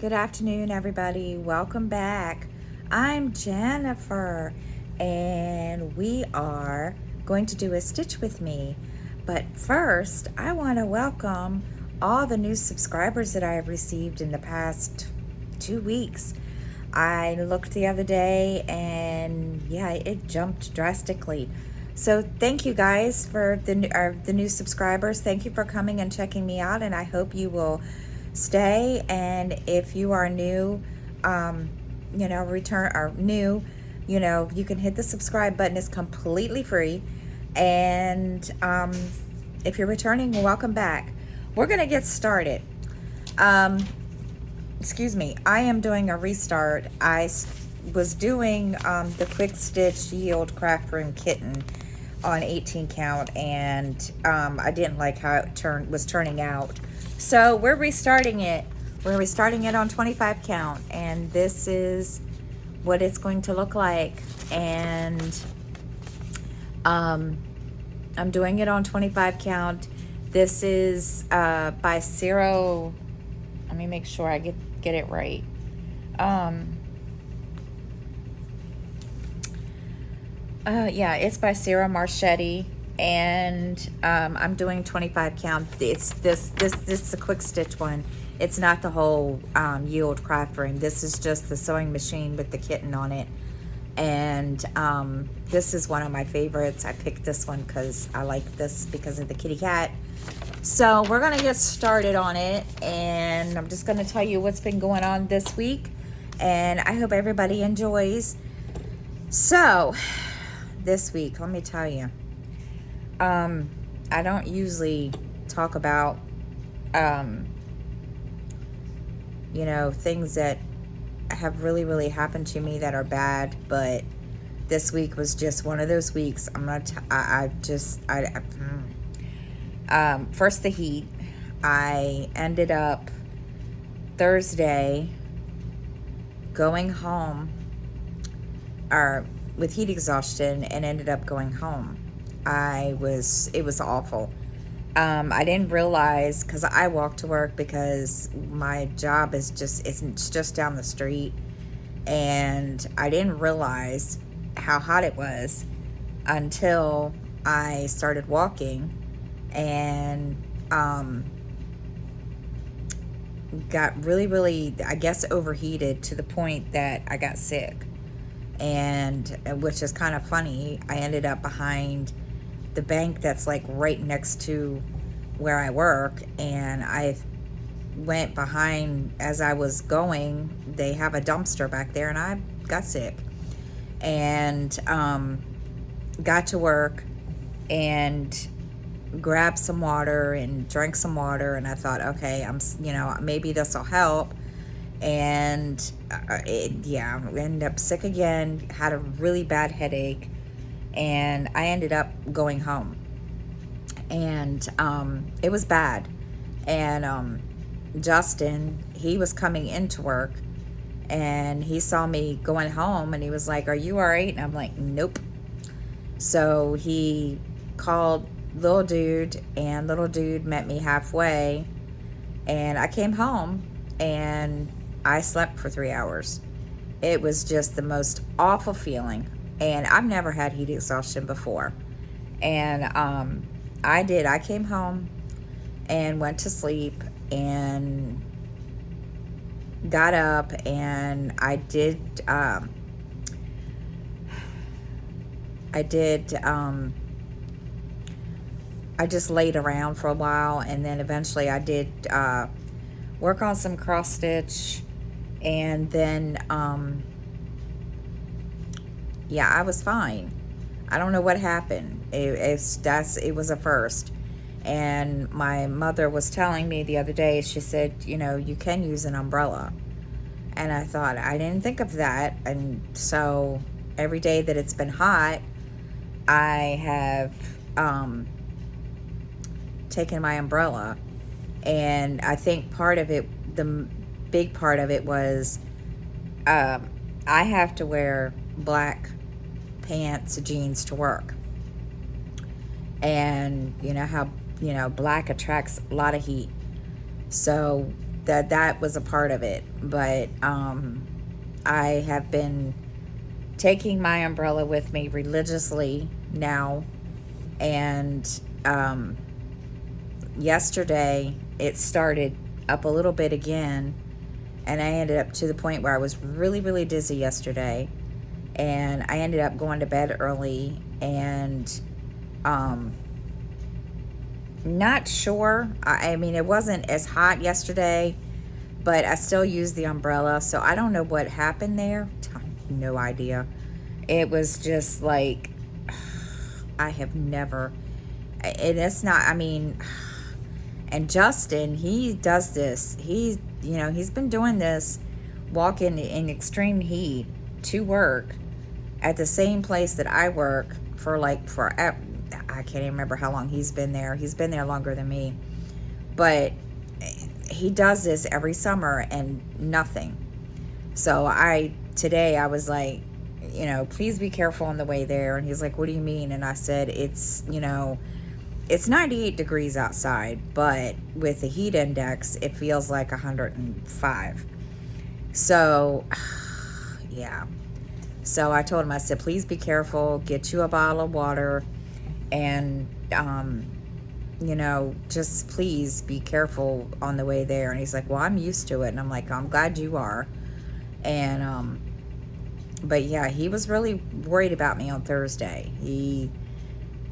Good afternoon, everybody. Welcome back. I'm Jennifer, and we are going to do a stitch with me. But first, I want to welcome all the new subscribers that I have received in the past 2 weeks. I looked the other day, and yeah, it jumped drastically. So thank you guys for the new subscribers. Thank you for coming and checking me out, and I hope you will stay. And if you are new, return or new, you can hit the subscribe button. It's completely free. And if you're returning, welcome back. We're gonna get started. Excuse me, I am doing a restart. I was doing the Quick Stitch Yield Craft Room Kitten on 18 count, and I didn't like how it was turning out. So we're restarting it. We're restarting it on 25 count, and this is what it's going to look like. And I'm doing it on 25 count. This is by Ciro. Let me make sure I get it right. Yeah, it's by Sarah Marchetti, and I'm doing 25 count. It's this is a quick stitch one. It's not the whole Yield Craft Room. This is just the sewing machine with the kitten on it. And this is one of my favorites. I picked this one because I like this because of the kitty cat. So we're gonna get started on it, and I'm just gonna tell you what's been going on this week, and I hope everybody enjoys. So this week, let me tell you, I don't usually talk about things that have really happened to me that are bad, but this week was just one of those weeks. First, the heat. I ended up Thursday going home with heat exhaustion, and ended up going home. It was awful. I didn't realize, because I walk to work because my job it's just down the street, and I didn't realize how hot it was until I started walking, and got really, I guess, overheated to the point that I got sick. And which is kind of funny. I ended up behind the bank that's like right next to where I work, and I went behind as I was going. They have a dumpster back there, and I got sick, and got to work and grabbed some water and drank some water, and I thought, okay, maybe this will help. And ended up sick again, had a really bad headache, and I ended up going home. And it was bad. And Justin, he was coming into work, and he saw me going home, and he was like, "Are you all right?" And I'm like, "Nope." So he called little dude, and little dude met me halfway, and I came home, and I slept for 3 hours. It was just the most awful feeling, and I've never had heat exhaustion before. And I came home and went to sleep, and got up, and I just laid around for a while, and then eventually I did work on some cross stitch. And then, I was fine. I don't know what happened. It was a first. And my mother was telling me the other day, she said, you can use an umbrella. And I thought, I didn't think of that. And so every day that it's been hot, I have taken my umbrella. And I think part of it, the big part of it was I have to wear black pants, jeans to work. And you know how black attracts a lot of heat. So that was a part of it. But I have been taking my umbrella with me religiously now. And yesterday it started up a little bit again, and I ended up to the point where I was really, really dizzy yesterday, and I ended up going to bed early. And not sure, I mean, it wasn't as hot yesterday, but I still used the umbrella, so I don't know what happened there. No idea. It was just like, I have never, and it's not, I mean, and Justin, he does this. He's been doing this, walking in extreme heat to work at the same place that I work for I can't even remember how long he's been there. He's been there longer than me. But he does this every summer and nothing. So today I was like, please be careful on the way there. And he's like, what do you mean? And I said, it's 98 degrees outside, but with the heat index, it feels like 105. So, yeah. So I told him, I said, please be careful, get you a bottle of water, and, just please be careful on the way there. And he's like, well, I'm used to it. And I'm like, I'm glad you are. And, but yeah, he was really worried about me on Thursday. He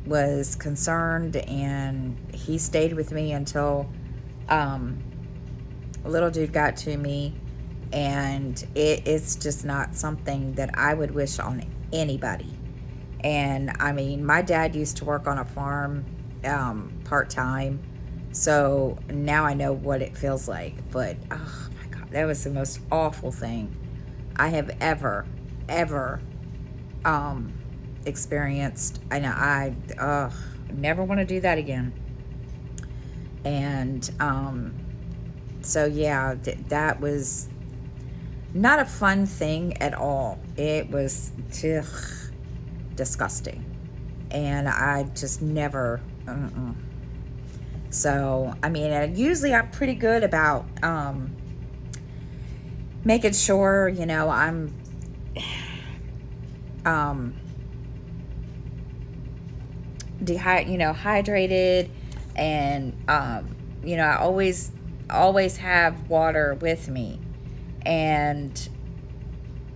was concerned, and he stayed with me until little dude got to me. And it's just not something that I would wish on anybody. And I mean, my dad used to work on a farm part-time, so now I know what it feels like. But oh my God, that was the most awful thing I have ever experienced. I never want to do that again. And so yeah, that was not a fun thing at all. It was disgusting, and I just never. So I mean, usually I'm pretty good about making sure I'm hydrated, and I always have water with me. And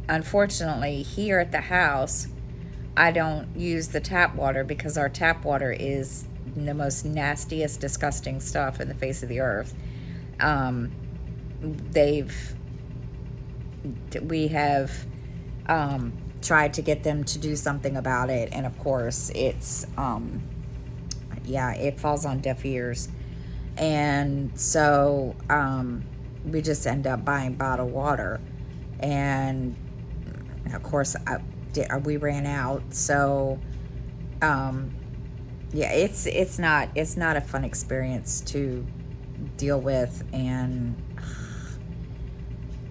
unfortunately, here at the house, I don't use the tap water because our tap water is the most nastiest, disgusting stuff in the face of the earth. We have tried to get them to do something about it, and of course, it's it falls on deaf ears. And so we just end up buying bottled water, and of course we ran out. So it's not a fun experience to deal with, and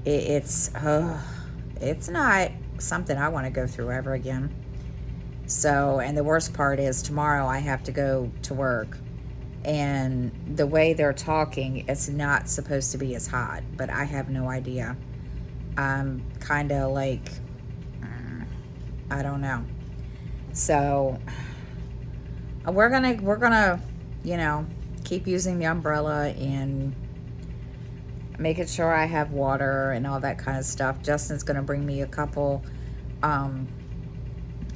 it's not something I want to go through ever again. So, and the worst part is tomorrow I have to go to work, and the way they're talking, it's not supposed to be as hot, but I have no idea. I'm kind of like, I don't know. So we're gonna keep using the umbrella and making sure I have water and all that kind of stuff. Justin's gonna bring me a couple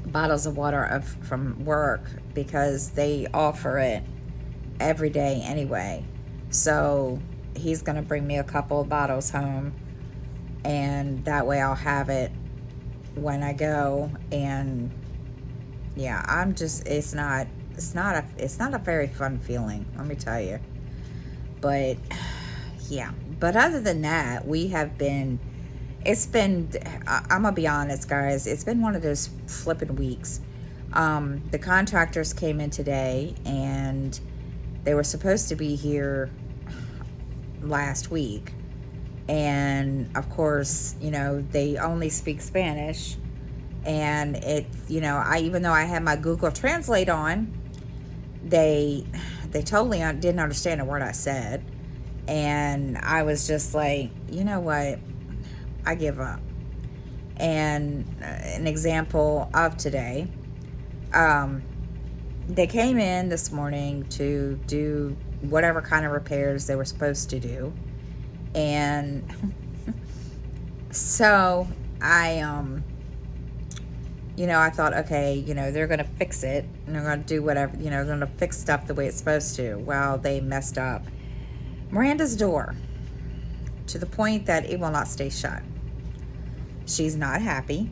bottles of water from work, because they offer it every day anyway. So he's gonna bring me a couple of bottles home, and that way I'll have it when I go. And yeah, it's not a very fun feeling, let me tell you. But yeah, but other than that, I'm gonna be honest, guys, it's been one of those flippin' weeks. The contractors came in today, and they were supposed to be here last week. And of course, they only speak Spanish. And even though I had my Google Translate on, they totally didn't understand a word I said. And I was just like, you know what? I give up. And an example of today, they came in this morning to do whatever kind of repairs they were supposed to do. And so I thought, okay, they're going to fix it and they're going to do whatever, they're going to fix stuff the way it's supposed to. Well, they messed up Miranda's door to the point that it will not stay shut. She's not happy.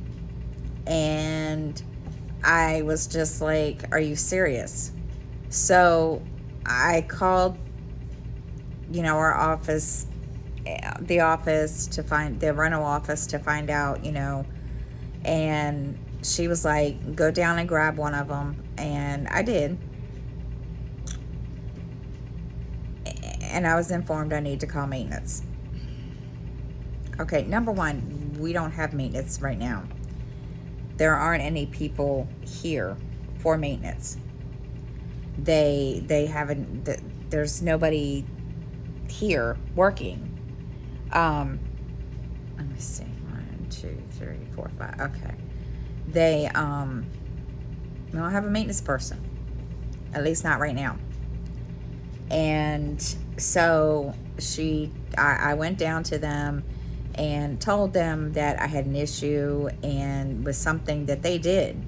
And I was just like, are you serious? So I called, our office, the office to find the rental office to find out, and she was like, go down and grab one of them. And I did. And I was informed I need to call maintenance. Okay, number one, we don't have maintenance right now. There aren't any people here for maintenance. They haven't, there's nobody here working. Let me see, 1, 2, 3, 4, 5, okay. They don't have a maintenance person, at least not right now. And so I went down to them and told them that I had an issue and was something that they did.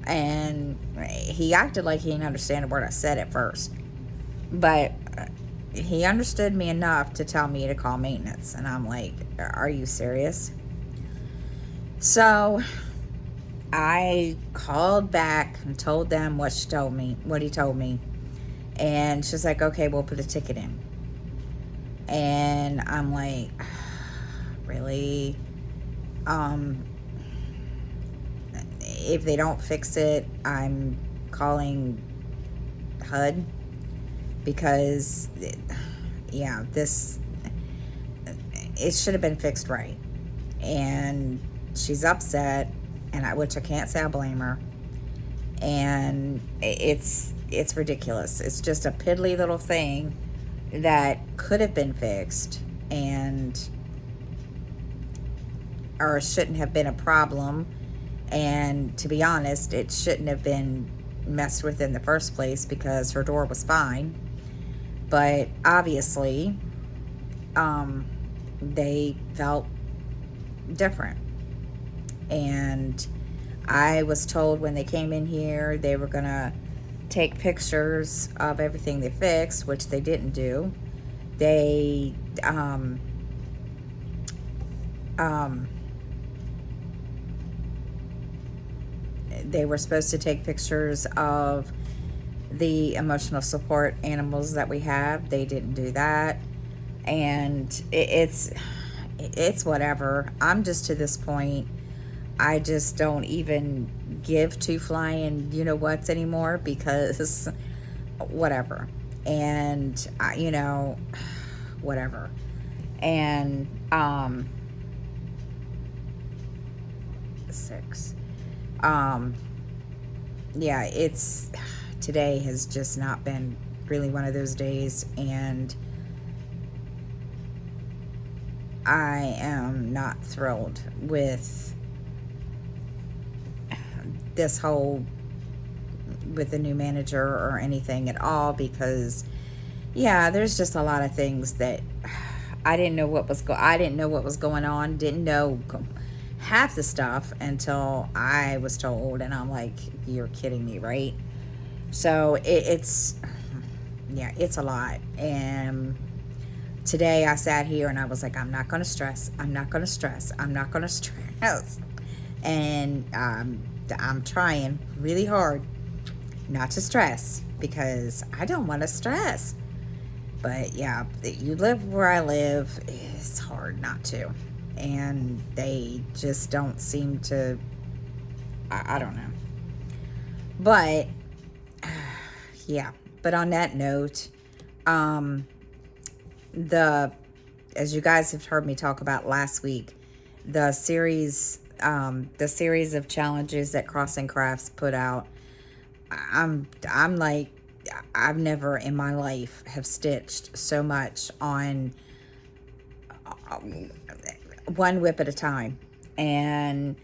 And he acted like he didn't understand a word I said at first. But he understood me enough to tell me to call maintenance. And I'm like, are you serious? So I called back and told them what he told me. And she's like, okay, we'll put a ticket in. And I'm like, really? If they don't fix it, I'm calling HUD, because it should have been fixed right. And she's upset, which I can't say I blame her. And it's ridiculous. It's just a piddly little thing that could have been fixed or shouldn't have been a problem. And to be honest, it shouldn't have been messed with in the first place because her door was fine. But obviously, they felt different. And I was told when they came in here, they were going to take pictures of everything they fixed, which they didn't do. They, they were supposed to take pictures of the emotional support animals that we have. They didn't do that. And it's whatever. I'm just to this point, I just don't even give two flying you-know-whats anymore, because whatever. And, whatever. And, 6. Yeah, today has just not been really one of those days, and I am not thrilled with this whole, with the new manager or anything at all, because there's just a lot of things that I didn't know what was going on, didn't know half the stuff until I was told, and I'm like, you're kidding me, right? So it's a lot. And today I sat here and I was like, I'm not going to stress. And I'm trying really hard not to stress, because I don't want to stress. But you live where I live, it's hard not to. And they just don't seem to, I don't know. But but on that note, as you guys have heard me talk about last week, the series of challenges that Crossing Crafts put out, I'm like, I've never in my life have stitched so much on one whip at a time. And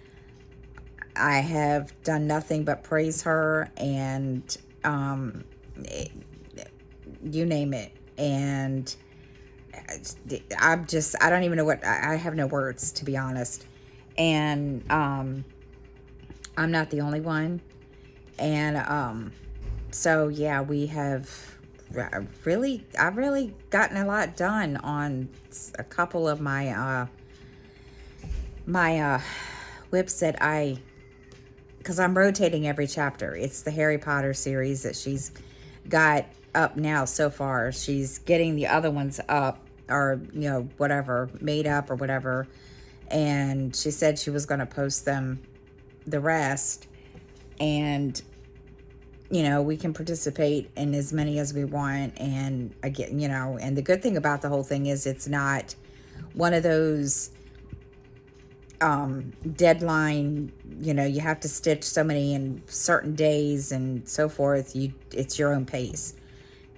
I have done nothing but praise her, and you name it. And I don't even know what, I have no words, to be honest. And I'm not the only one. And so yeah, we have I've really gotten a lot done on a couple of my whips that because I'm rotating every chapter. It's the Harry Potter series that she's got up now so far. She's getting the other ones up, or, whatever, made up or whatever. And she said she was going to post them, the rest. And, we can participate in as many as we want. And I get, and the good thing about the whole thing is it's not one of those deadline, you have to stitch so many in certain days and so forth. It's your own pace.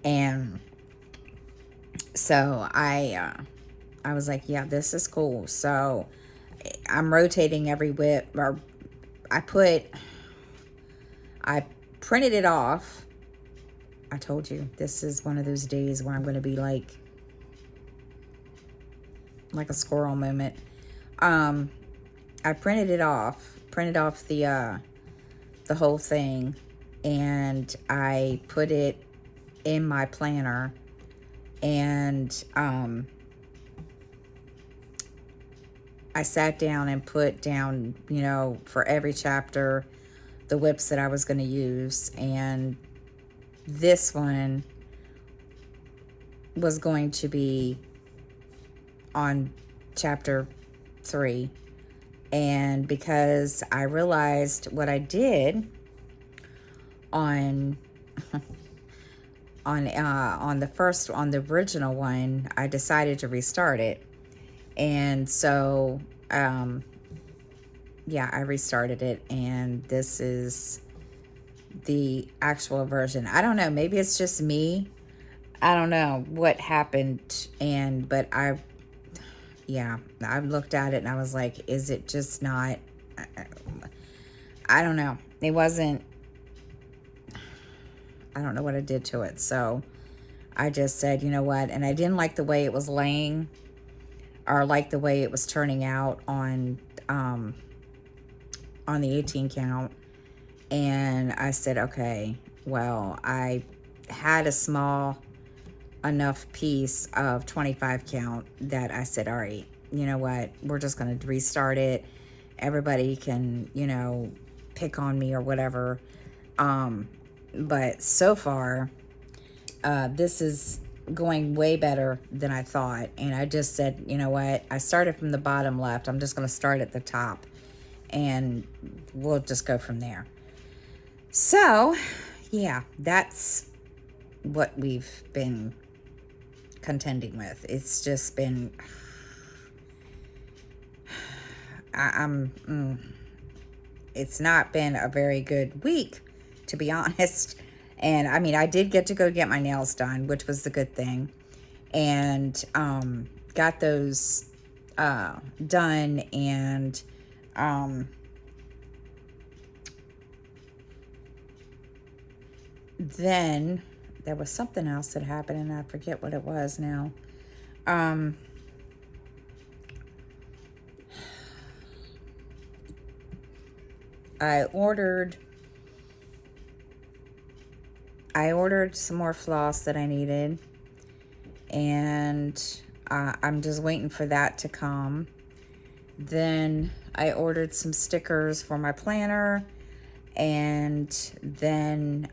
And so I was like, yeah, this is cool. So I'm rotating every whip, or I printed it off. I told you, this is one of those days where I'm going to be like a squirrel moment. I printed off the whole thing, and I put it in my planner, and I sat down and put down, for every chapter, the whips that I was going to use. And this one was going to be on chapter 3. And because I realized what I did on the original one, I decided to restart it. And so yeah, I restarted it, and this is the actual version. I don't know, maybe it's just me. I don't know what happened, but I looked at it and I was like, is it just not, I don't know. It wasn't, I don't know what I did to it. So I just said, you know what? And I didn't like the way it was laying, or like the way it was turning out on the 18 count. And I said, okay, well, I had a small enough piece of 25 count that I said, all right, you know what, we're just going to restart it. Everybody can, pick on me or whatever. But so far, this is going way better than I thought. And I just said, you know what, I started from the bottom left. I'm just going to start at the top, and we'll just go from there. So yeah, that's what we've been contending with. It's just been, it's not been a very good week, to be honest. And I mean, I did get to go get my nails done, which was the good thing. And got those done. And then there was something else that happened, and I forget what it was now. I ordered some more floss that I needed, and I'm just waiting for that to come. Then I ordered some stickers for my planner, and then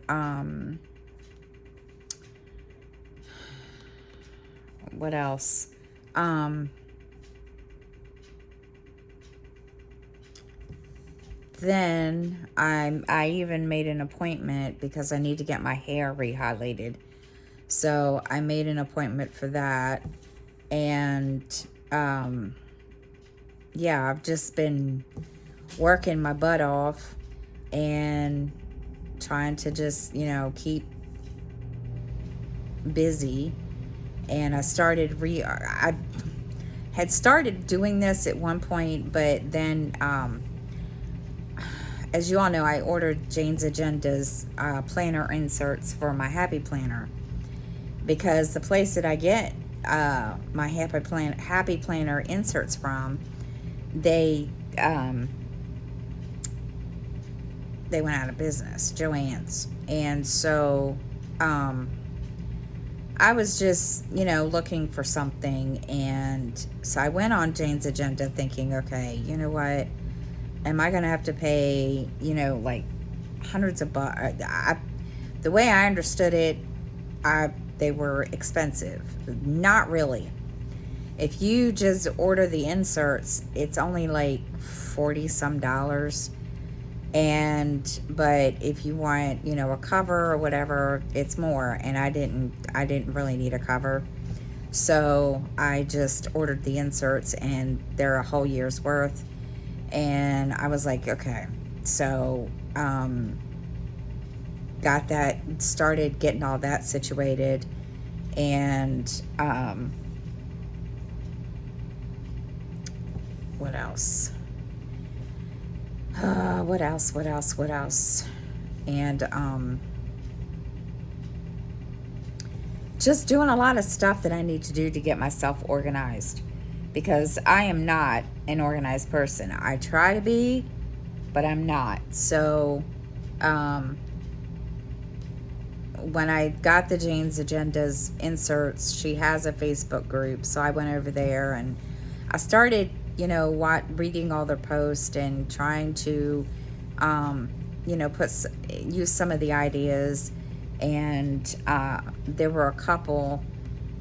what else? Then I even made an appointment because I need to get my hair rehighlighted. So I made an appointment for that. And yeah, I've just been working my butt off and trying to just, keep busy, and I had started doing this at one point, but then, as you all know, I ordered Jane's Agenda's planner inserts for my Happy Planner, because the place that I get my Happy Planner inserts from, they went out of business, Joann's. And so I was just, looking for something. And so I went on Jane's Agenda thinking, okay, you know what? Am I going to have to pay, like hundreds of bucks? The way I understood it, they were expensive. Not really. If you just order the inserts, it's only like $40 some. But if you want, a cover or whatever, it's more. And I didn't really need a cover. So I just ordered the inserts, and they're a whole year's worth. And I was like, okay. So, got that, started getting all that situated. And, what else? What else? And, just doing a lot of stuff that I need to do to get myself organized, because I am not an organized person. I try to be, but I'm not. So, when I got the Jane's Agenda's inserts, she has a Facebook group, so I went over there and I started, reading all their posts and trying to, use some of the ideas. And there were a couple,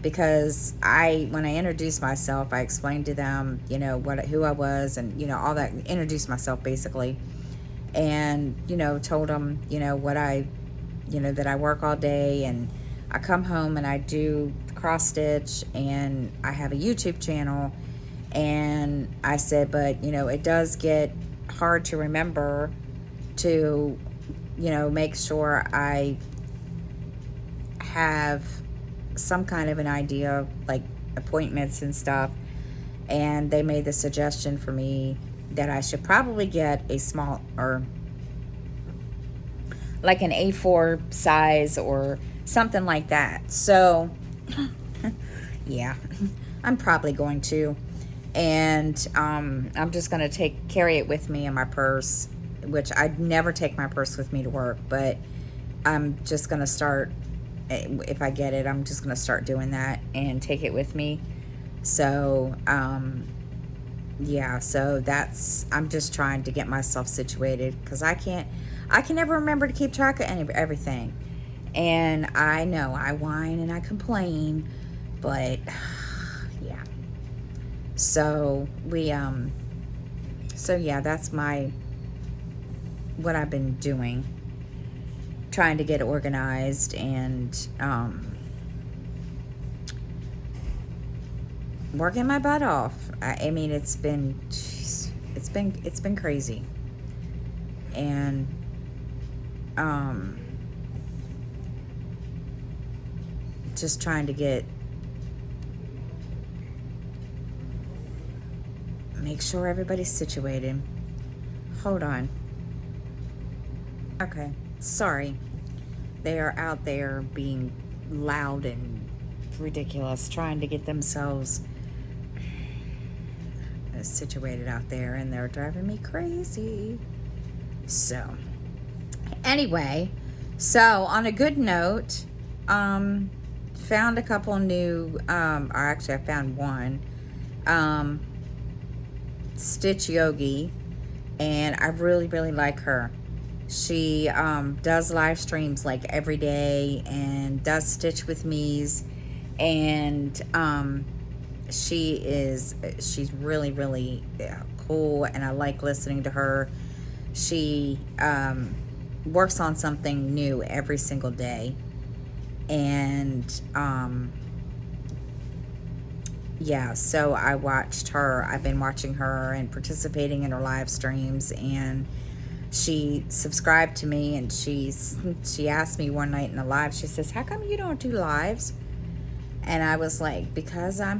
because when I introduced myself, I explained to them, who I was, and all that. Introduced myself basically, and told them, that I work all day, and I come home and I do cross stitch, and I have a YouTube channel. And I said, but it does get hard to remember to make sure I have some kind of an idea, like appointments and stuff. And they made the suggestion for me that I should probably get a small, or like an A4 size or something like that. So yeah, I'm probably going to. And I'm just going to carry it with me in my purse, which I'd never take my purse with me to work, but I'm just going to start, if I get it, I'm just going to start doing that and take it with me. So, yeah, so I'm just trying to get myself situated, because I can never remember to keep track of everything. And I know I whine and I complain, but yeah. So yeah, that's what I've been doing, trying to get organized and working my butt off. I mean, it's been crazy. And just trying to make sure everybody's situated. Hold on. Okay, sorry. They are out there being loud and ridiculous, trying to get themselves situated out there, and they're driving me crazy. So, anyway, on a good note, found a couple new, or actually I found one, Stitch Yogi, and I really, really like her. She does live streams like every day and does Stitch with Me's, and she's really, really cool, and I like listening to her. She works on something new every single day, and yeah, so I've been watching her and participating in her live streams, and she subscribed to me, and she asked me one night in the live, she says, how come you don't do lives? And I was like, because I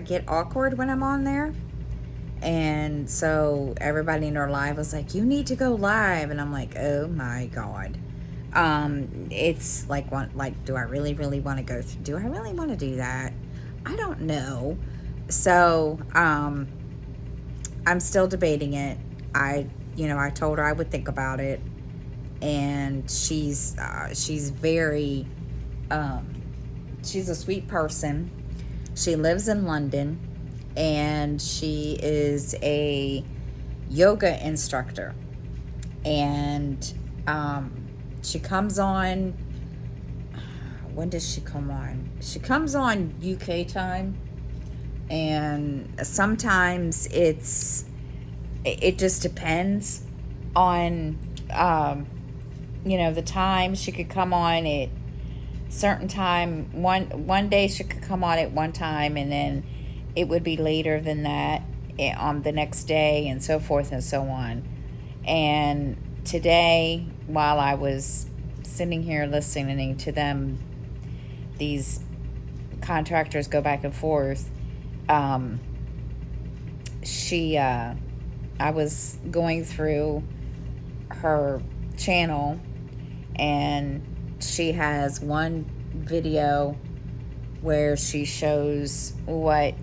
get awkward when I'm on there. And so everybody in our live was like, you need to go live. And I'm like, oh my God. It's like, do I really want to go through? Do I really want to do that? I don't know. So, I'm still debating it. I told her I would think about it. And she's very, she's a sweet person. She lives in London, and she is a yoga instructor. And she comes on, when does she come on? She comes on UK time, and sometimes it just depends on the time. She could come on at certain time. One day she could come on at one time, and then it would be later than that on the next day, and so forth and so on. And today, while I was sitting here listening to them, these contractors go back and forth, I was going through her channel, and she has one video where she shows what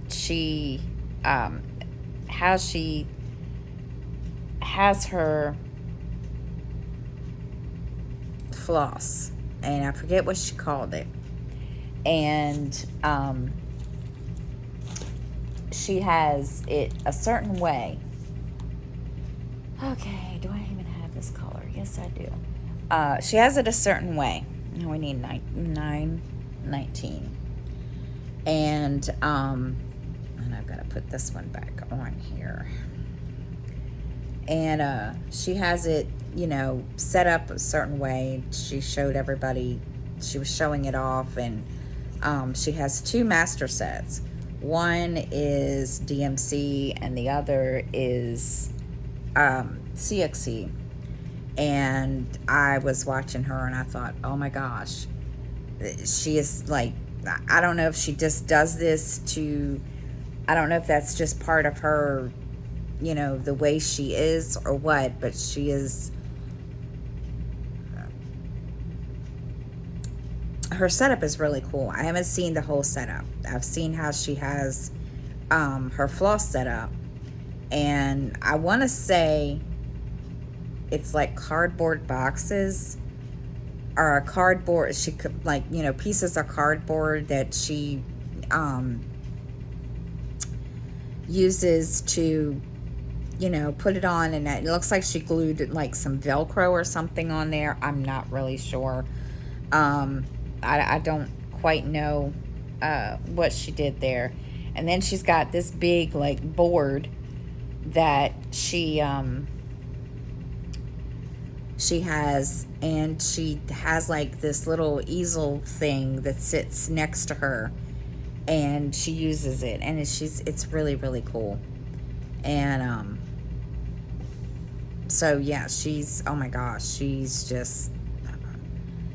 she how she has her floss, and I forget what she called it. And she has it a certain way. Okay, do I even have this color? Yes, I do. She has it a certain way. Now we need 919. And I've got to put this one back on here. And she has it, set up a certain way. She showed everybody, she was showing it off, and she has two master sets. One is DMC, and the other is CXC. And I was watching her, and I thought, oh my gosh, she is like, I don't know if she just does this I don't know if that's just part of her, the way she is or what, but she is, her setup is really cool. I haven't seen the whole setup. I've seen how she has her floss set up, and I want to say it's like cardboard boxes, or a cardboard, she could pieces of cardboard that she uses to put it on, and it looks like she glued like some Velcro or something on there. I'm not really sure. I don't quite know what she did there. And then she's got this big board that she has, and she has this little easel thing that sits next to her, and she uses it, and it's really, really cool. And so yeah, oh my gosh, she's just,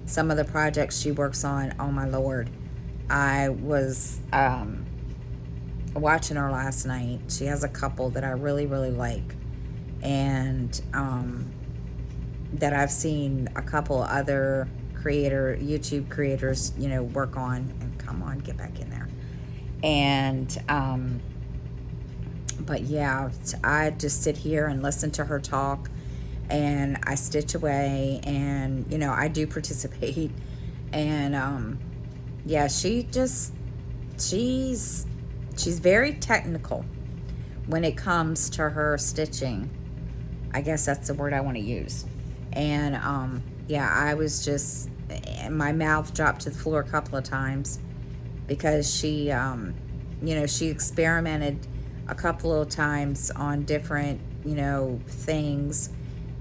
some of the projects she works on, oh my Lord. I was watching her last night. She has a couple that I really, really like, and that I've seen a couple other YouTube creators, work on. And come on, get back in there. And but yeah, I just sit here and listen to her talk, and I stitch away, and I do participate. And yeah, she's very technical when it comes to her stitching. I guess that's the word I want to use. And yeah, I was just, my mouth dropped to the floor a couple of times, because she she experimented a couple of times on different things,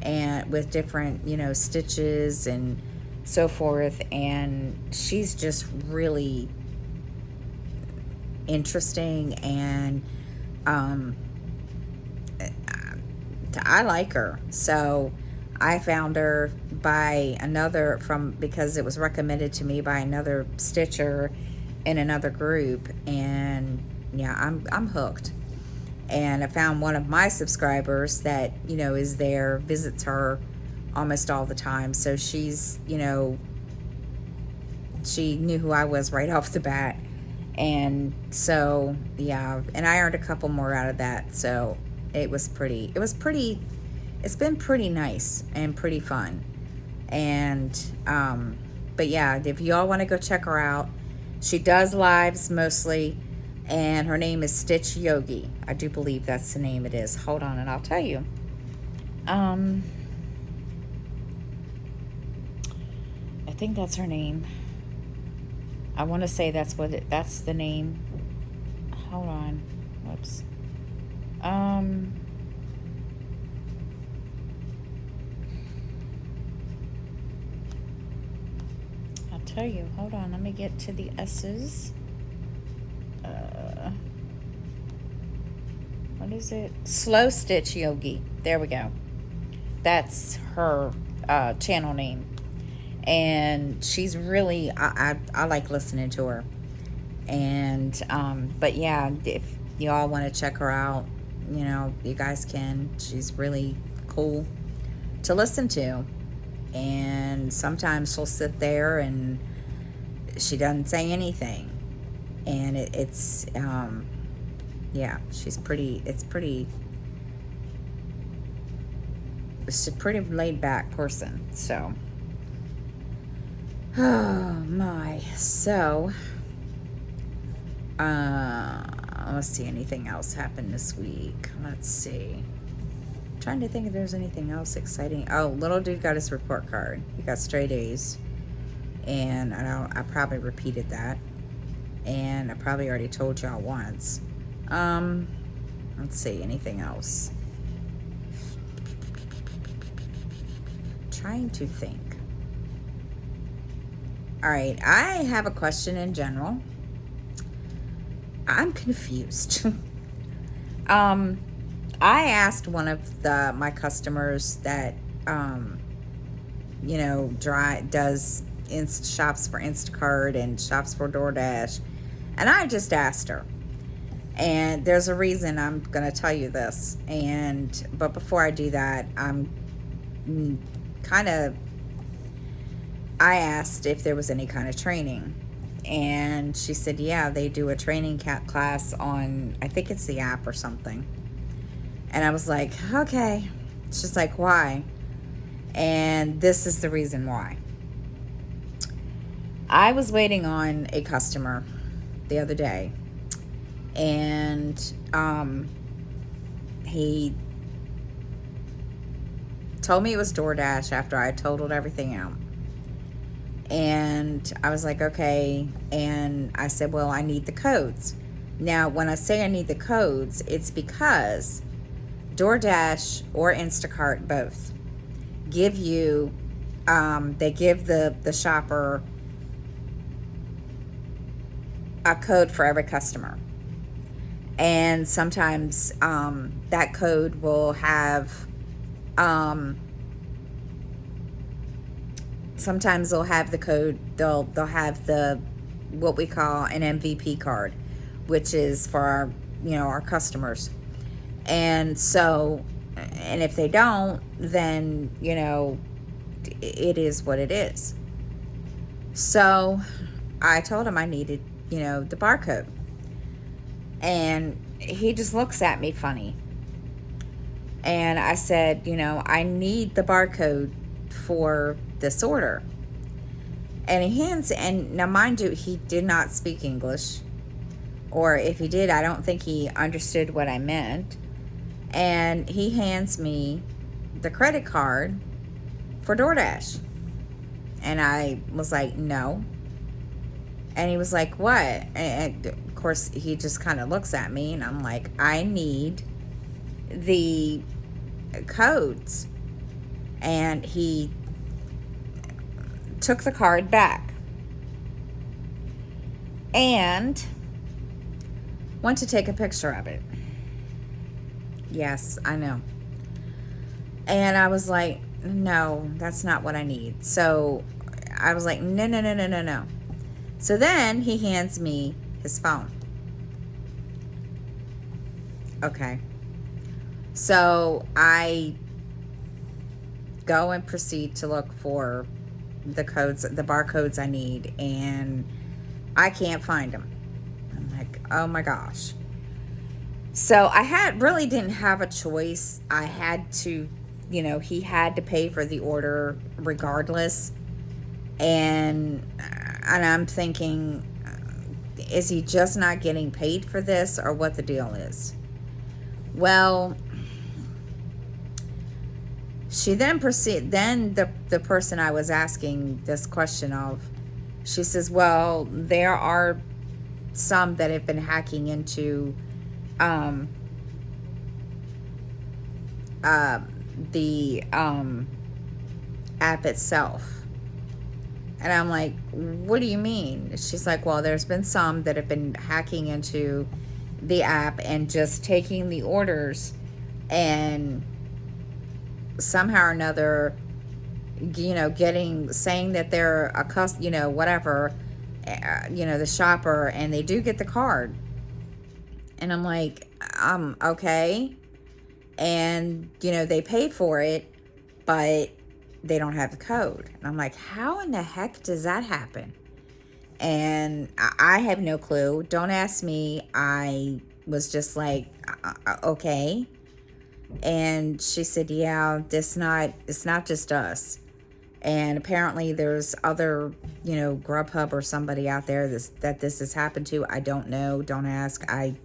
and with different stitches and so forth, and she's just really interesting. And I like her. So I found her because it was recommended to me by another stitcher in another group, and yeah, I'm hooked. And I found one of my subscribers that, is there, visits her almost all the time. So she's, she knew who I was right off the bat. And so, yeah, and I earned a couple more out of that. So it's been pretty nice and pretty fun. And, but yeah, if y'all want to go check her out, she does lives mostly, and her name is Stitch Yogi. I do believe that's the name it is. Hold on, and I'll tell you. I think that's her name. I want to say that's the name. Hold on. Whoops. I'll tell you. Hold on. Let me get to the S's. What is it? Slow Stitch Yogi. There we go. That's her channel name. And she's really, I like listening to her. And, but yeah, if y'all want to check her out, you guys can. She's really cool to listen to. And sometimes she'll sit there and she doesn't say anything. And it's she's a pretty laid back person. So, oh my. So, let's see, anything else happened this week? Let's see. I'm trying to think if there's anything else exciting. Oh, little dude got his report card. He got straight A's. And I probably repeated that. And I probably already told y'all once. Let's see, anything else? Trying to think. All right, I have a question in general. I'm confused. I asked one of my customers that, does shops for Instacart and shops for DoorDash, and I just asked her. And there's a reason I'm going to tell you this. But before I do that, I asked if there was any kind of training. And she said, yeah, they do a training class on, I think it's the app or something. And I was like, okay. She's like, why? And this is the reason why. I was waiting on a customer the other day. And he told me it was DoorDash after I totaled everything out. And I was like, okay. And I said, well, I need the codes. Now, when I say I need the codes, it's because DoorDash or Instacart, both, give you, they give the shopper a code for every customer. And sometimes that code will have, sometimes they'll have the code, they'll have the, what we call an MVP card, which is for our customers. And so, and if they don't, then, it is what it is. So I told him I needed, the barcode. And he just looks at me funny. And I said, I need the barcode for this order. And now mind you, he did not speak English. Or if he did, I don't think he understood what I meant. And he hands me the credit card for DoorDash. And I was like, no. And he was like, what? And of course, he just kind of looks at me, and I'm like, I need the codes. And he took the card back and went to take a picture of it. Yes, I know. And I was like, no, that's not what I need. So I was like, no, no, no, no, no, no. So then he hands me his phone. Okay. So I go and proceed to look for the codes, the barcodes I need, and I can't find them. I'm like, oh my gosh. So I really didn't have a choice. I had to, he had to pay for the order regardless. And I'm thinking, is he just not getting paid for this, or what the deal is? Well, she then then the person I was asking this question of, she says, well, there are some that have been hacking into the app itself. And I'm like, what do you mean? She's like, well, there's been some that have been hacking into the app and just taking the orders, and somehow or another, saying that they're a whatever, the shopper, and they do get the card. And I'm like, okay. And, they paid for it, but they don't have the code. And I'm like, how in the heck does that happen? And I have no clue. Don't ask me. I was just like, okay. And she said, yeah, it's not just us. And apparently there's other, Grubhub or somebody out there that this has happened to. I don't know. Don't ask. I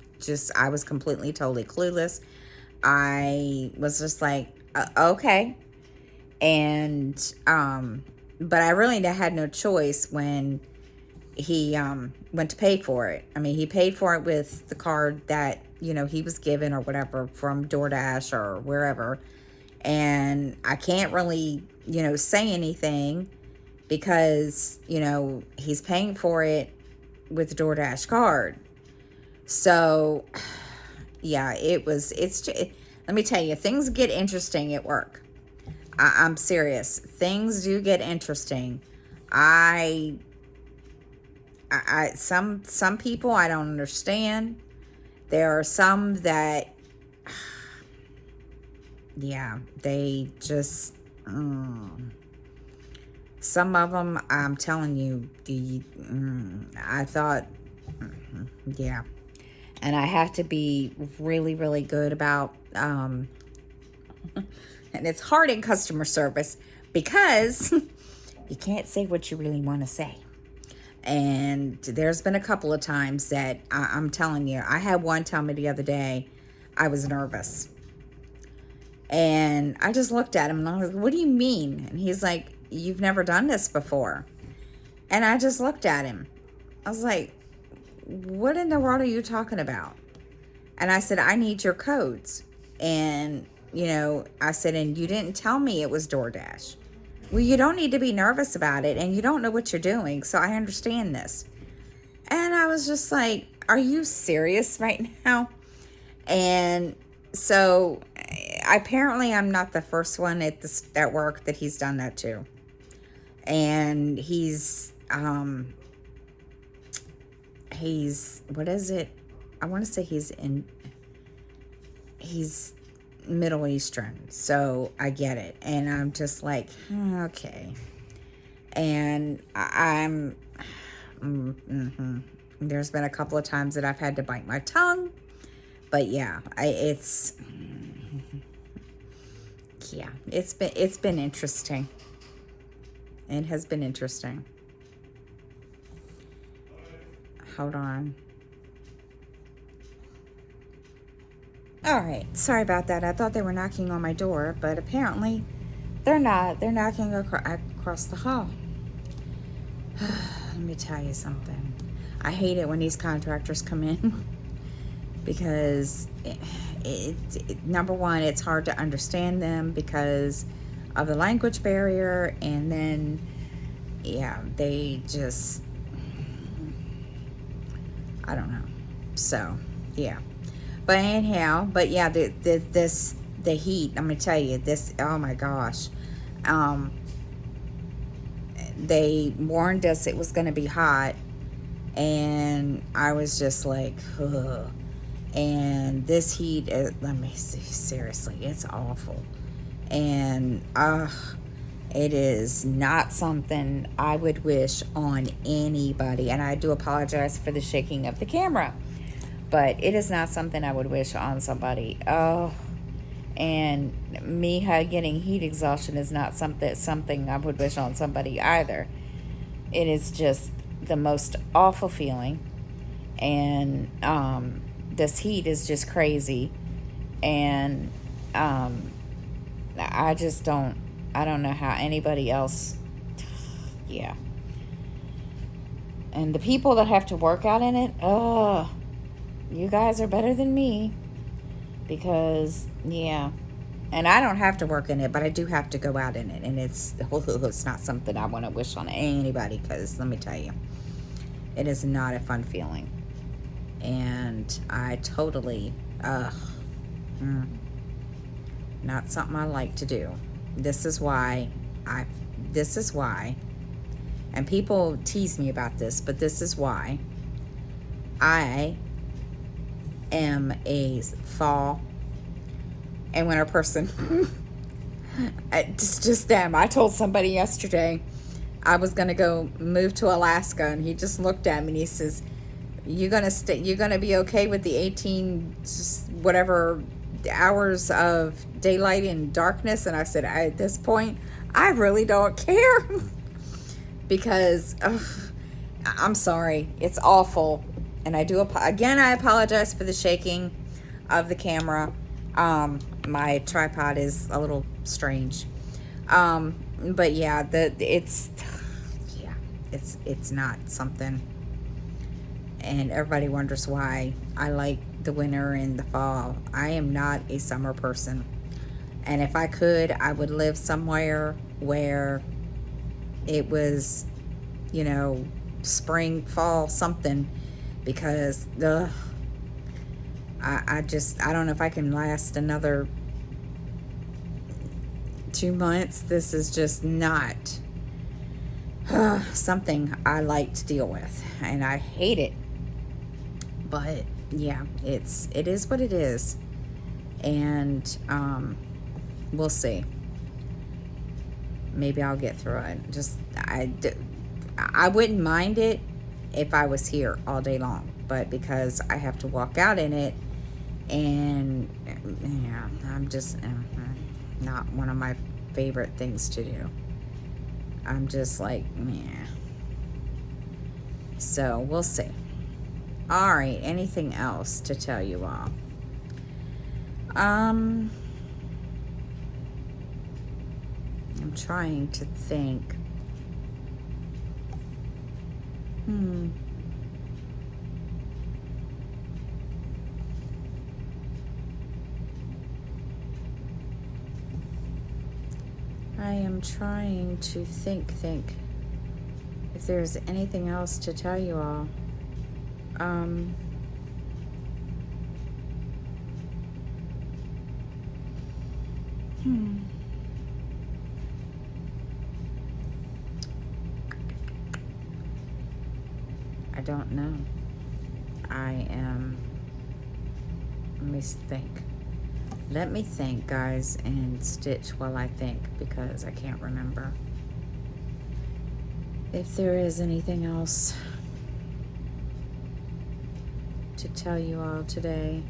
was completely, totally clueless. I was just like, okay. And, but I really had no choice when he went to pay for it. I mean, he paid for it with the card that, he was given or whatever from DoorDash or wherever. And I can't really, say anything because, he's paying for it with the DoorDash card. So, yeah, let me tell you, things get interesting at work. I'm serious. Things do get interesting. Some people I don't understand. There are some that, yeah, they just, some of them, I'm telling you, I thought, yeah. And I have to be really, really good about, and it's hard in customer service because you can't say what you really want to say. And there's been a couple of times that I'm telling you, I had one tell me the other day, I was nervous. And I just looked at him and I was like, what do you mean? And he's like, you've never done this before. And I just looked at him. I was like, what in the world are you talking about? And I said, I need your codes. And, I said, and you didn't tell me it was DoorDash. Well, you don't need to be nervous about it, and you don't know what you're doing, so I understand this. And I was just like, are you serious right now? And so apparently I'm not the first one at work that he's done that to. And he's what is it? I want to say he's Middle Eastern, so I get it. And I'm just like, okay. And there's been a couple of times that I've had to bite my tongue, but yeah, it's been interesting. It has been interesting. Hold on. All right, sorry about that. I thought they were knocking on my door, but apparently they're not. They're knocking across the hall. Let me tell you something. I hate it when these contractors come in because number one, it's hard to understand them because of the language barrier, and then yeah, they just, I don't know. So yeah. But anyhow, but yeah, this the heat, I'm going to tell you this, oh my gosh. They warned us it was going to be hot, and I was just like, ugh. And this heat, let me see, seriously, it's awful. And it is not something I would wish on anybody. And I do apologize for the shaking of the camera, but it is not something I would wish on somebody. Oh, and me getting heat exhaustion is not something I would wish on somebody either. It is just the most awful feeling. And this heat is just crazy. And I don't know how anybody else, yeah. And the people that have to work out in it, you guys are better than me. Because, yeah. And I don't have to work in it, but I do have to go out in it. And it's not something I want to wish on anybody, because let me tell you, it is not a fun feeling. And I totally, not something I like to do. This is why, and people tease me about this, but this is why I am a fall and winter person. It's just them. I told somebody yesterday I was gonna go move to Alaska, and he just looked at me and he says, "You're gonna be okay with the 18 whatever hours of daylight and darkness?" And I said, at this point, I really don't care. Because I'm sorry, it's awful. And I apologize for the shaking of the camera. My tripod is a little strange. But yeah, it's not something. And everybody wonders why I like the winter and the fall. I am not a summer person. And if I could, I would live somewhere where it was, spring, fall, something. Because I don't know if I can last another 2 months. This is just not something I like to deal with, and I hate it. But yeah, it is what it is. And we'll see. Maybe I'll get through it. I wouldn't mind it if I was here all day long, but because I have to walk out in it, and yeah, I'm just not one of my favorite things to do. I'm just like, yeah. So we'll see. All right, anything else to tell you all? I'm trying to think. I am trying to think if there's anything else to tell you all. I don't know. Let me think, guys, and stitch while I think, because I can't remember if there is anything else to tell you all today.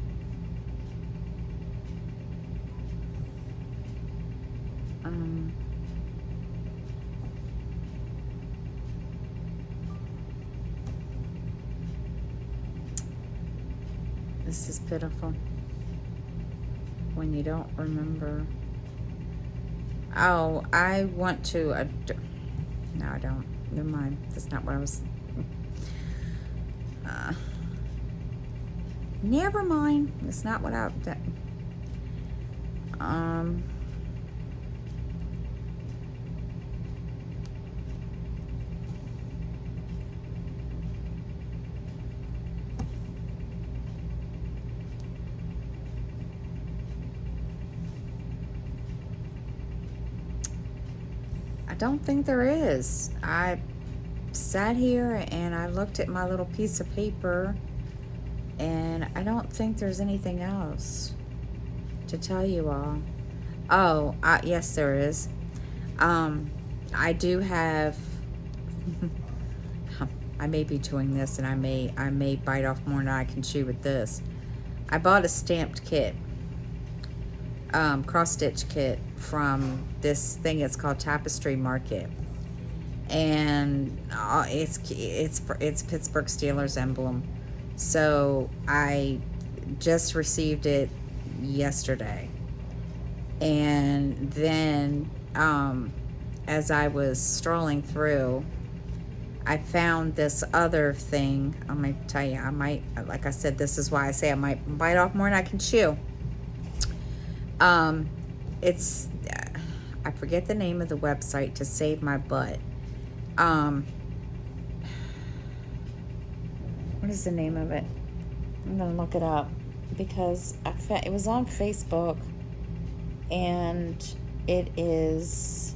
This is pitiful when you don't remember. Oh, I want to. No, I don't. Never mind. That's not what I was. Never mind. It's not what I. don't think there is. I sat here and I looked at my little piece of paper, and I don't think there's anything else to tell you all. Oh, yes, there is. I do have. I may be doing this, and I may bite off more than I can chew with this. I bought a stamped kit, cross stitch kit from this thing. It's called Tapestry Market, and it's Pittsburgh Steelers emblem. So I just received it yesterday, and then as I was strolling through, I found this other thing. I'm gonna tell you, I might, like I said, this is why I say I might bite off more than I can chew. It's, I forget the name of the website to save my butt. What is the name of it? I'm gonna look it up because it was on Facebook, and it is,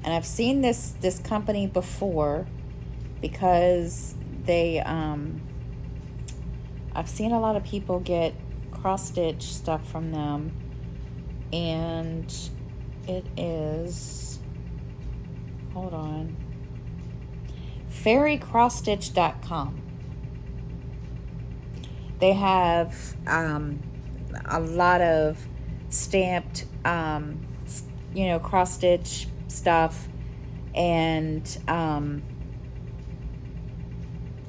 and I've seen this company before because they, I've seen a lot of people get cross-stitch stuff from them, and it is, hold on, fairycrossstitch.com. They have a lot of stamped, cross-stitch stuff, and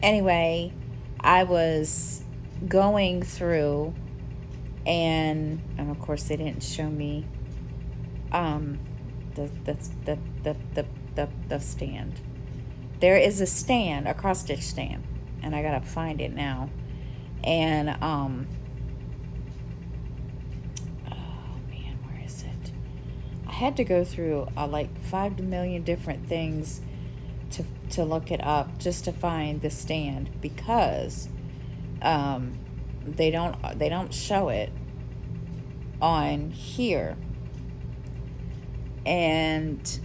anyway, I was going through, and of course they didn't show me the stand. There is a stand, a cross stitch stand, and I gotta find it now. And oh man, where is it? I had to go through like 5 million different things to look it up just to find the stand, because they don't show it on here. And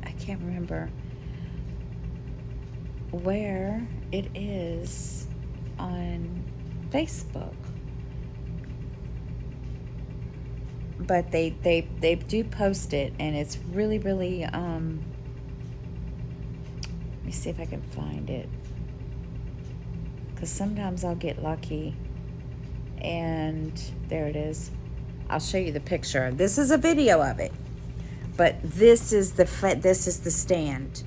I can't remember where it is on Facebook, but they do post it, and it's really let me see if I can find it, because sometimes I'll get lucky. And there it is. I'll show you the picture. This is a video of it, but this is the stand.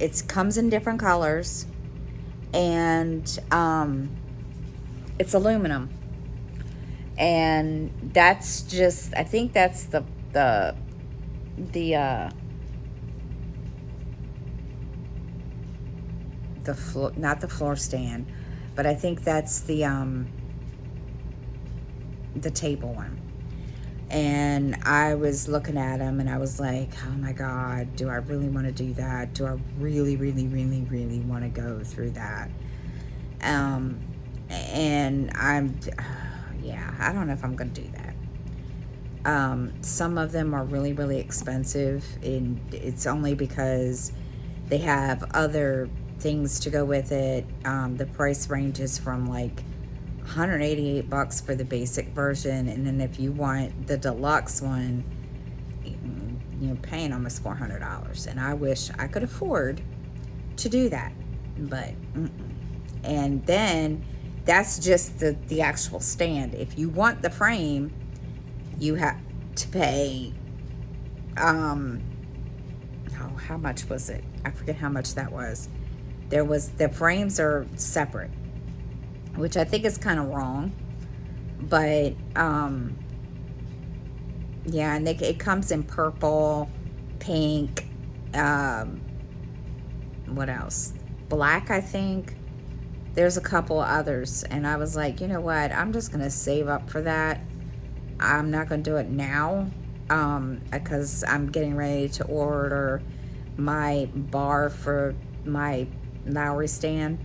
It comes in different colors, and it's aluminum, and that's just, I think that's the floor, not the floor stand, but I think that's the table one. And I was looking at them, and I was like, oh my God, do I really want to do that? Do I really want to go through that? And yeah, I don't know if I'm going to do that. Some of them are really expensive, and it's only because they have other things to go with it. The price ranges from like $188 for the basic version, and then if you want the deluxe one, you're paying almost $400. And I wish I could afford to do that, but and then that's just the actual stand. If you want the frame, you have to pay how much was it? I forget how much that was. The frames are separate, which I think is kind of wrong, but yeah, and it comes in purple, pink, what else? Black, I think. There's a couple others, and I was like, you know what? I'm just gonna save up for that. I'm not gonna do it now, because I'm getting ready to order my bar for my Lowry stand.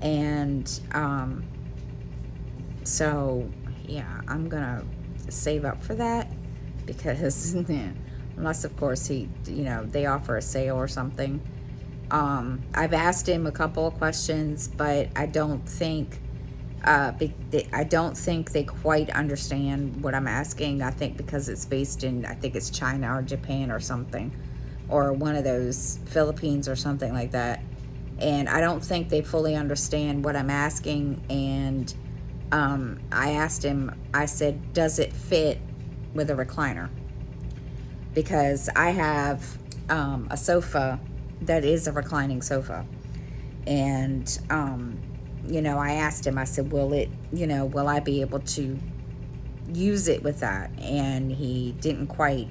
And so yeah, I'm gonna save up for that, because unless of course they offer a sale or something. I've asked him a couple of questions, but I don't think they quite understand what I'm asking. I think because it's based in, I think it's China or Japan or something, or one of those, Philippines or something like that. And I don't think they fully understand what I'm asking. And I asked him, I said, does it fit with a recliner? Because I have a sofa that is a reclining sofa. And, I asked him, I said, will I be able to use it with that? And he didn't quite,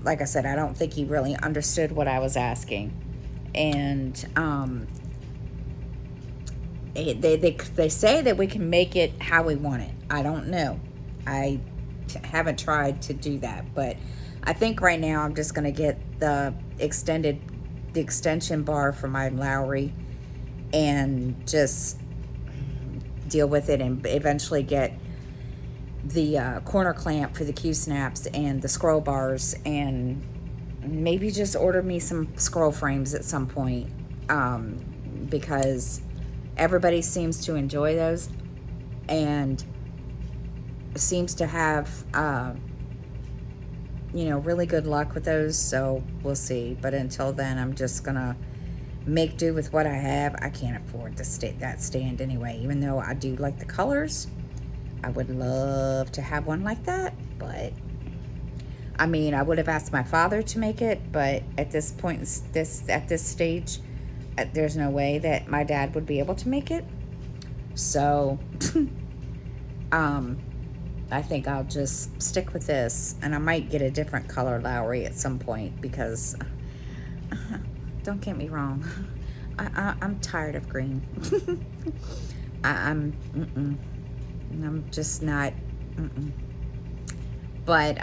like I said, I don't think he really understood what I was asking. And they say that we can make it how we want it. I don't know. I haven't tried to do that, but I think right now I'm just going to get the extension bar for my Lowry and just deal with it, and eventually get the corner clamp for the Q-snaps and the scroll bars, and maybe just order me some scroll frames at some point, because everybody seems to enjoy those and seems to have really good luck with those. So we'll see, but until then I'm just gonna make do with what I have. I can't afford that stand anyway, even though I do like the colors. I would love to have one like that, but I mean, I would have asked my father to make it, but at this point, at this stage, there's no way that my dad would be able to make it. So I think I'll just stick with this, and I might get a different color Lowry at some point, because don't get me wrong, I'm tired of green. I'm just not. But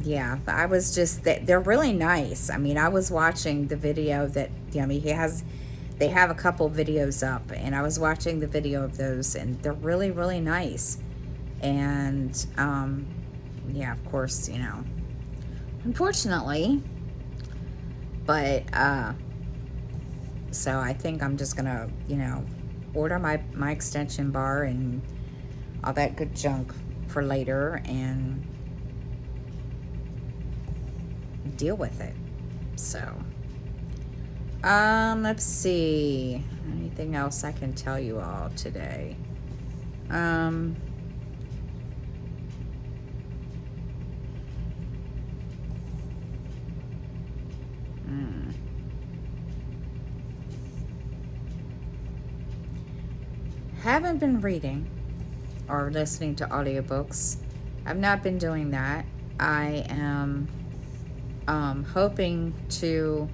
yeah, I was just, they're really nice. I mean, I was watching the video that, they have a couple videos up, and I was watching the video of those, and they're really, really nice. And yeah, of course, unfortunately, but so I think I'm just gonna, order my extension bar and all that good junk for later, and deal with it. So let's see, anything else I can tell you all today? Haven't been reading or listening to audiobooks. I've not been doing that. I am hoping to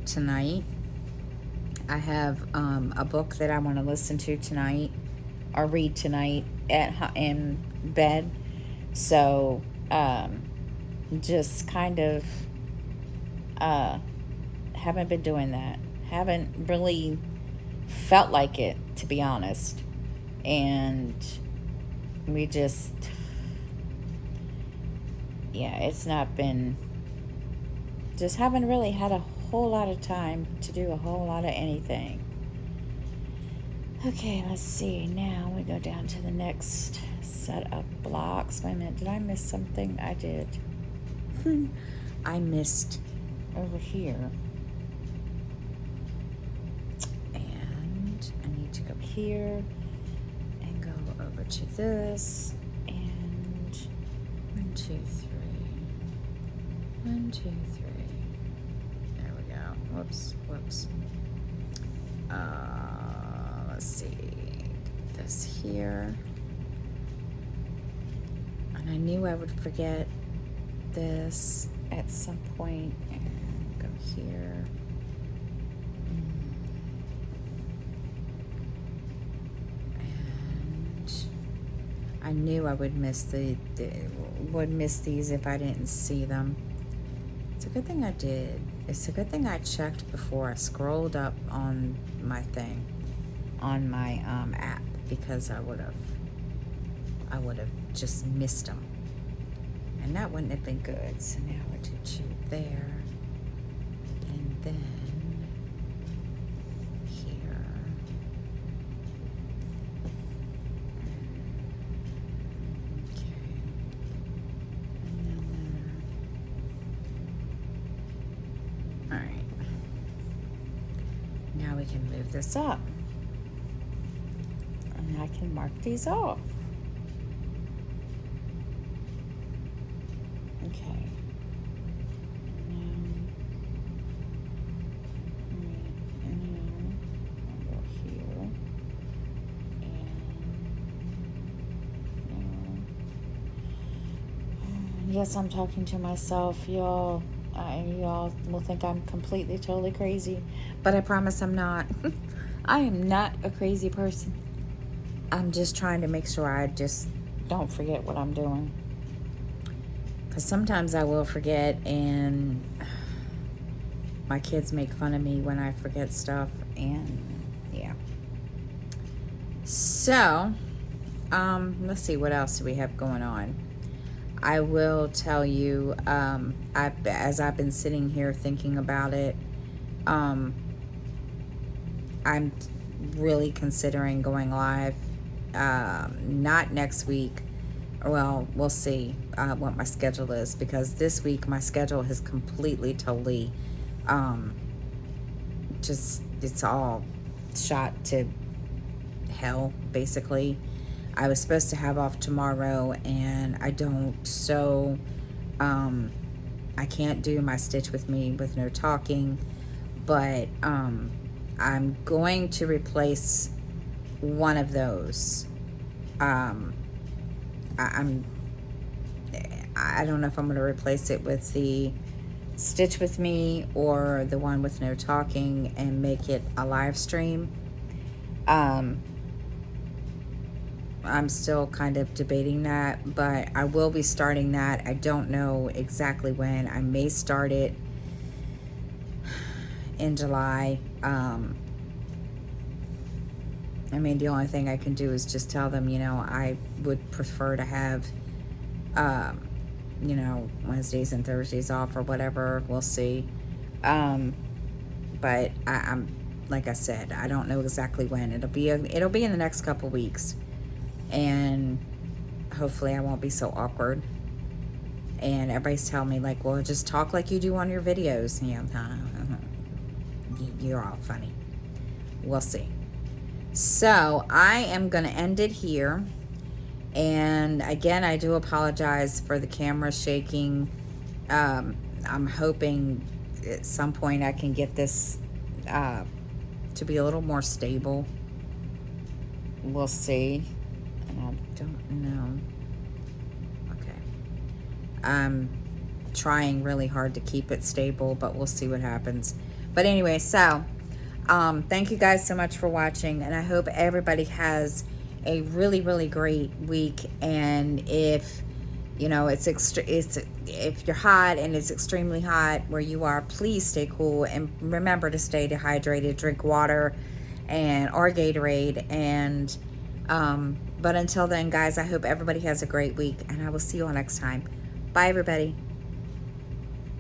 tonight. I have a book that I want to listen to tonight or read tonight in bed. So just kind of haven't been doing that. Haven't really felt like it, to be honest. And we just, it's not been, just haven't really had a whole lot of time to do a whole lot of anything. Okay, let's see. Now we go down to the next set of blocks. Wait a minute, did I miss something? I did. I missed over here. And I need to go here and go over to this. And 1, 2, 3. 1, 2, 3. There we go. Whoops. Let's see. Get this here. And I knew I would forget this at some point. And go here. And I knew I would miss these if I didn't see them. It's a good thing I did. It's a good thing I checked before I scrolled up on my thing, on my app, because I would have just missed them. And that wouldn't have been good. So now I do shoot there. And then here. Okay. And then there. Alright. Now we can move this up. And I can mark these off. Okay. I'll go here. And yes, I'm talking to myself, y'all. Y'all will think I'm completely, totally crazy, but I promise I'm not. I am not a crazy person. I'm just trying to make sure I just don't forget what I'm doing. Because sometimes I will forget, and my kids make fun of me when I forget stuff, and yeah. So, let's see, what else do we have going on? I will tell you, as I've been sitting here thinking about it, I'm really considering going live, not next week. Well, we'll see what my schedule is, because this week my schedule has completely, totally, it's all shot to hell, basically. I was supposed to have off tomorrow, and I don't, so I can't do my Stitch With Me with no talking, but I'm going to replace one of those. I don't know if I'm going to replace it with the Stitch With Me or the one with no talking and make it a live stream. I'm still kind of debating that, but I will be starting that. I don't know exactly when. I may start it in July. I mean, the only thing I can do is just tell them, I would prefer to have, Wednesdays and Thursdays off or whatever. We'll see. But I'm, like I said, I don't know exactly when. It'll be in the next couple weeks. And hopefully I won't be so awkward. And everybody's telling me, like, well, just talk like you do on your videos. Yeah, you're all funny. We'll see. So I am going to end it here. And again, I do apologize for the camera shaking. I'm hoping at some point I can get this to be a little more stable. We'll see. And I don't know. Okay. I'm trying really hard to keep it stable, but we'll see what happens. But anyway, so thank you guys so much for watching, and I hope everybody has a really, really great week. And if if you're hot and it's extremely hot where you are, please stay cool and remember to stay dehydrated. Drink water or Gatorade. And but until then, guys, I hope everybody has a great week, and I will see you all next time. Bye, everybody.